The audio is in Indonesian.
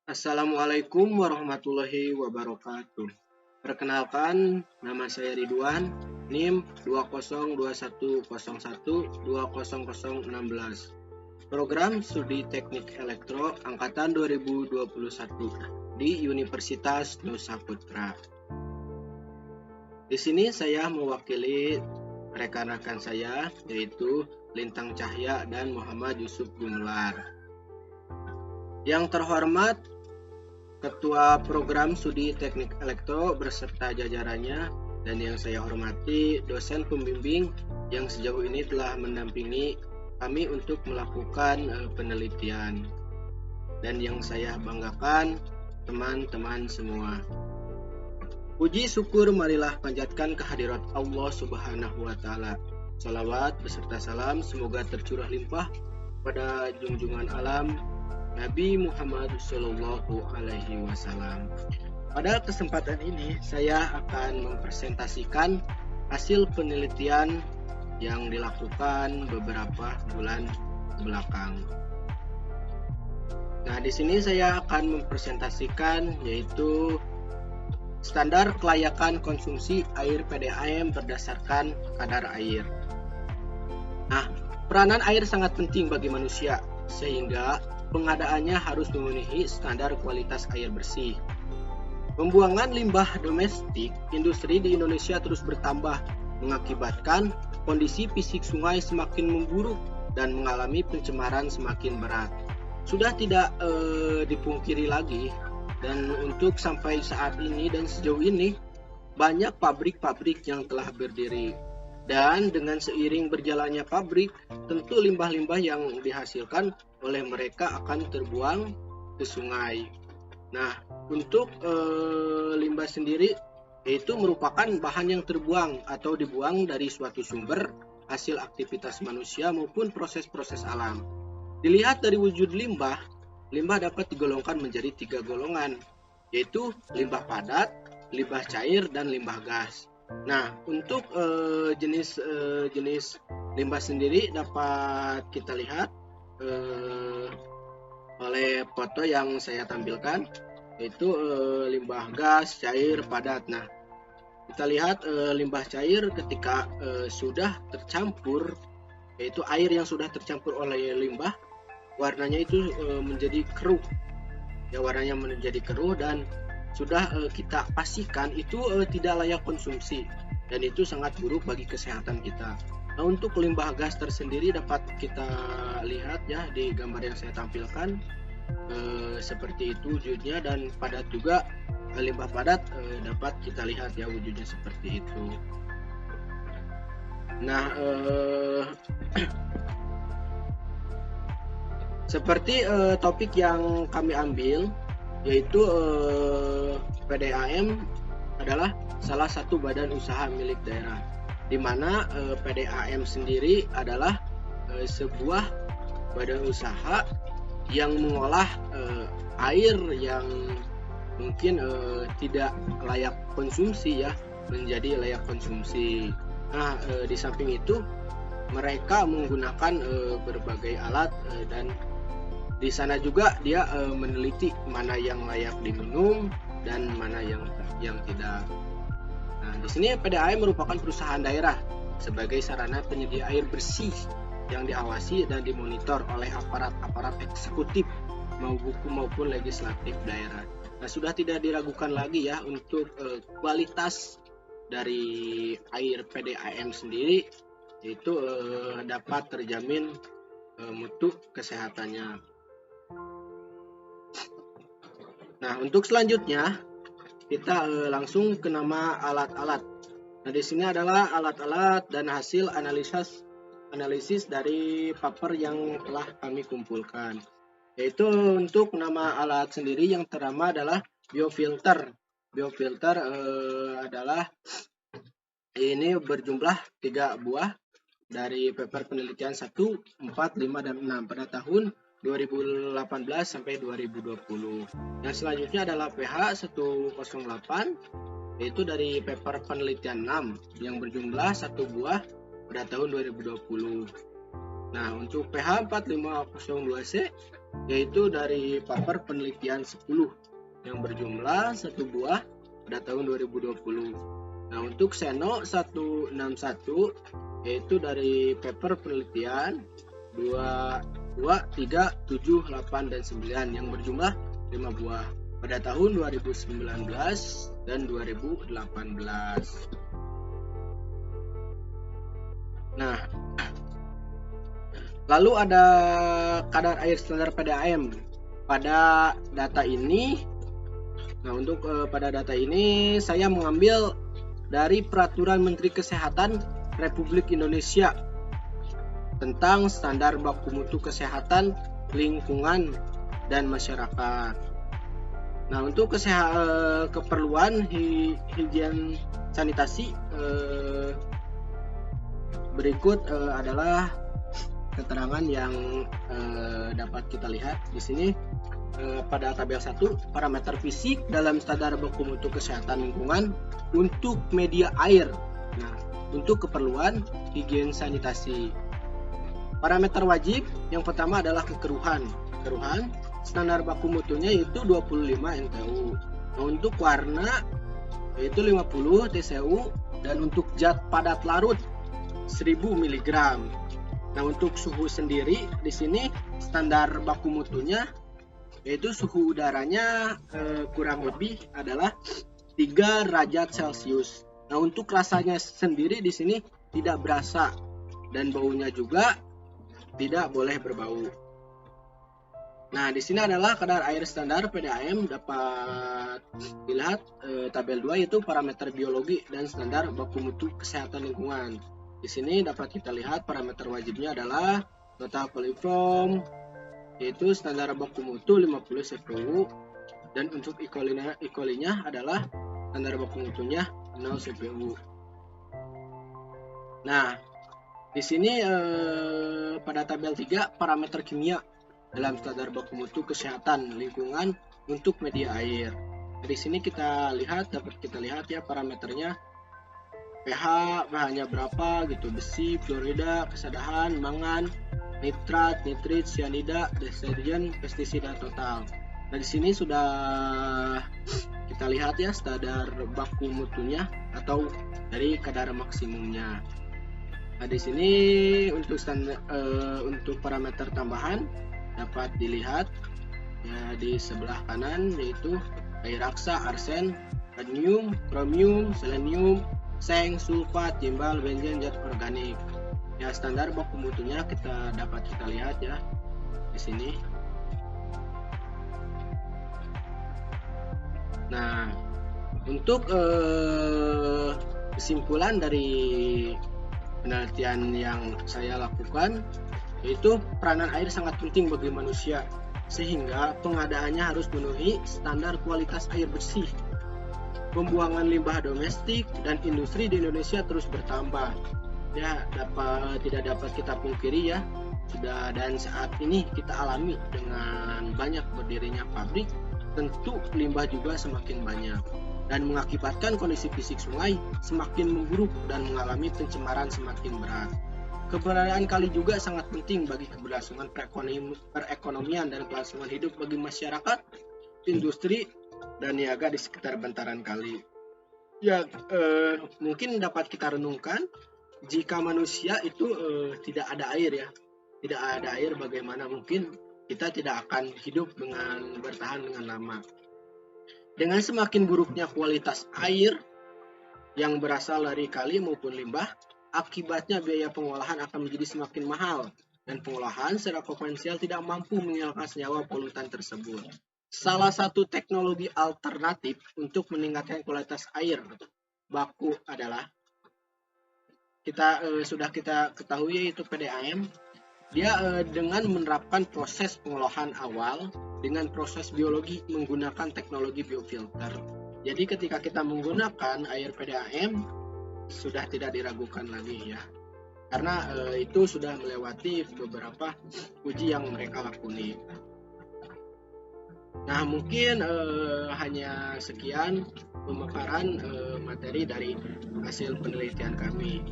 Assalamualaikum warahmatullahi wabarakatuh. Perkenalkan, nama saya Ridwan, NIM 202101200016. Program Studi Teknik Elektro angkatan 2021 di Universitas Nusa Putra. Di sini saya mewakili rekan-rekan saya, yaitu Lintang Cahya dan Muhammad Yusuf Gumelar. Yang terhormat Ketua Program Studi Teknik Elektro beserta jajarannya, dan yang saya hormati dosen pembimbing yang sejauh ini telah mendampingi kami untuk melakukan penelitian. Dan yang saya banggakan, teman-teman semua. Puji syukur marilah panjatkan kehadirat Allah Subhanahu wa Ta'ala. Salawat beserta salam semoga tercurah limpah pada junjungan alam Nabi Muhammad Shallallahu Alaihi Wasallam. Pada kesempatan ini saya akan mempresentasikan hasil penelitian yang dilakukan beberapa bulan belakang. Nah, di sini saya akan mempresentasikan yaitu standar kelayakan konsumsi air PDAM berdasarkan kadar air. Nah, peranan air sangat penting bagi manusia sehingga pengadaannya harus memenuhi standar kualitas air bersih. Pembuangan limbah domestik industri di Indonesia terus bertambah, mengakibatkan kondisi fisik sungai semakin memburuk dan mengalami pencemaran semakin berat. Sudah tidak dipungkiri lagi, dan untuk sampai saat ini dan sejauh ini banyak pabrik-pabrik yang telah berdiri. Dan dengan seiring berjalannya pabrik, tentu limbah-limbah yang dihasilkan oleh mereka akan terbuang ke sungai. Nah, untuk limbah sendiri itu merupakan bahan yang terbuang atau dibuang dari suatu sumber hasil aktivitas manusia maupun proses-proses alam. Dilihat dari wujud limbah dapat digolongkan menjadi 3 golongan, yaitu limbah padat, limbah cair, dan limbah gas. Nah, untuk jenis limbah sendiri dapat kita lihat oleh foto yang saya tampilkan, yaitu limbah gas, cair, padat. Nah, kita lihat limbah cair ketika sudah tercampur, yaitu air yang sudah tercampur oleh limbah, warnanya itu menjadi keruh. Ya, warnanya menjadi keruh dan sudah kita pastikan itu tidak layak konsumsi dan itu sangat buruk bagi kesehatan kita. Nah, untuk limbah gas tersendiri dapat kita lihat ya di gambar yang saya tampilkan, seperti itu wujudnya, dan padat juga. Limbah padat dapat kita lihat ya wujudnya seperti itu. Nah, seperti topik yang kami ambil, yaitu PDAM adalah salah satu badan usaha milik daerah, di mana PDAM sendiri adalah sebuah badan usaha yang mengolah air yang mungkin tidak layak konsumsi ya menjadi layak konsumsi. Nah, di samping itu mereka menggunakan berbagai alat dan di sana juga dia meneliti mana yang layak diminum dan mana yang tidak. Nah, di sini PDAM merupakan perusahaan daerah sebagai sarana penyedia air bersih yang diawasi dan dimonitor oleh aparat-aparat eksekutif maupun legislatif daerah. Nah, sudah tidak diragukan lagi ya untuk kualitas dari air PDAM sendiri, itu dapat terjamin mutu kesehatannya. Nah, untuk selanjutnya kita langsung ke nama alat-alat. Nah, di sini adalah alat-alat dan hasil analisis dari paper yang telah kami kumpulkan. Yaitu untuk nama alat sendiri yang ternama adalah biofilter. Biofilter adalah ini berjumlah 3 buah dari paper penelitian 1, 4, 5, dan 6 pada tahun 2018 sampai 2020. Yang selanjutnya adalah pH 108, yaitu dari paper penelitian 6 yang berjumlah 1 buah pada tahun 2020. Nah, untuk pH 4502C yaitu dari paper penelitian 10 yang berjumlah 1 buah pada tahun 2020. Nah, untuk Seno 161 yaitu dari paper penelitian 2, 3, 7, 8, dan 9 yang berjumlah 5 buah pada tahun 2019 dan 2018. Nah, lalu ada kadar air standar PDAM pada data ini. Nah, untuk pada data ini saya mengambil dari Peraturan Menteri Kesehatan Republik Indonesia tentang standar baku mutu kesehatan lingkungan dan masyarakat. Nah, untuk keperluan higien sanitasi berikut adalah keterangan yang dapat kita lihat di sini pada tabel 1, parameter fisik dalam standar baku mutu kesehatan lingkungan untuk media air. Nah, untuk keperluan higien sanitasi. Parameter wajib yang pertama adalah kekeruhan. Kekeruhan standar baku mutunya yaitu 25 NTU. Nah, untuk warna yaitu 50 TCU dan untuk zat padat larut 1000 mg. Nah, untuk suhu sendiri di sini standar baku mutunya yaitu suhu udaranya kurang lebih adalah 3 derajat Celcius. Nah, untuk rasanya sendiri di sini tidak berasa dan baunya juga tidak boleh berbau. Nah, di sini adalah kadar air standar PDAM, dapat dilihat tabel 2 yaitu parameter biologi dan standar baku mutu kesehatan lingkungan. Di sini dapat kita lihat parameter wajibnya adalah total coliform yaitu standar baku mutu 50 CPU, dan untuk E. coli-nya adalah standar baku mutunya 0 CPU. Nah, di sini pada tabel 3 parameter kimia dalam standar baku mutu kesehatan lingkungan untuk media air. Di sini dapat kita lihat ya parameternya, pH-nya berapa gitu, besi, fluorida, kesadahan, mangan, nitrat, nitrit, cyanida, deterjen, pestisida total. Nah, di sini sudah kita lihat ya standar baku mutunya atau dari kadar maksimumnya. Nah, di sini untuk parameter tambahan dapat dilihat ya di sebelah kanan, yaitu air raksa, arsen, kadmium, kromium, selenium, seng, sulfat, timbal, benzen, zat organik. Ya, standar baku mutunya dapat kita lihat ya di sini. Nah, untuk kesimpulan dari penelitian yang saya lakukan yaitu peranan air sangat penting bagi manusia, sehingga pengadaannya harus memenuhi standar kualitas air bersih. Pembuangan limbah domestik dan industri di Indonesia terus bertambah. Ya, tidak dapat kita pungkiri ya, dan saat ini kita alami dengan banyak berdirinya pabrik, tentu limbah juga semakin banyak dan mengakibatkan kondisi fisik sungai semakin memburuk dan mengalami pencemaran semakin berat. Keberadaan kali juga sangat penting bagi keberlangsungan perekonomian dan kelangsungan hidup bagi masyarakat, industri, dan niaga di sekitar bantaran kali. Ya, mungkin dapat kita renungkan, jika manusia itu tidak ada air ya, tidak ada air, bagaimana mungkin kita tidak akan hidup bertahan dengan lama. Dengan semakin buruknya kualitas air yang berasal dari kali maupun limbah, akibatnya biaya pengolahan akan menjadi semakin mahal, dan pengolahan secara konvensional tidak mampu menghilangkan senyawa polutan tersebut. Salah satu teknologi alternatif untuk meningkatkan kualitas air baku adalah sudah kita ketahui, yaitu PDAM. Dia dengan menerapkan proses pengolahan awal dengan proses biologi menggunakan teknologi biofilter. Jadi ketika kita menggunakan air PDAM sudah tidak diragukan lagi ya, karena itu sudah melewati beberapa uji yang mereka lakoni. Nah, mungkin hanya sekian pemaparan materi dari hasil penelitian kami.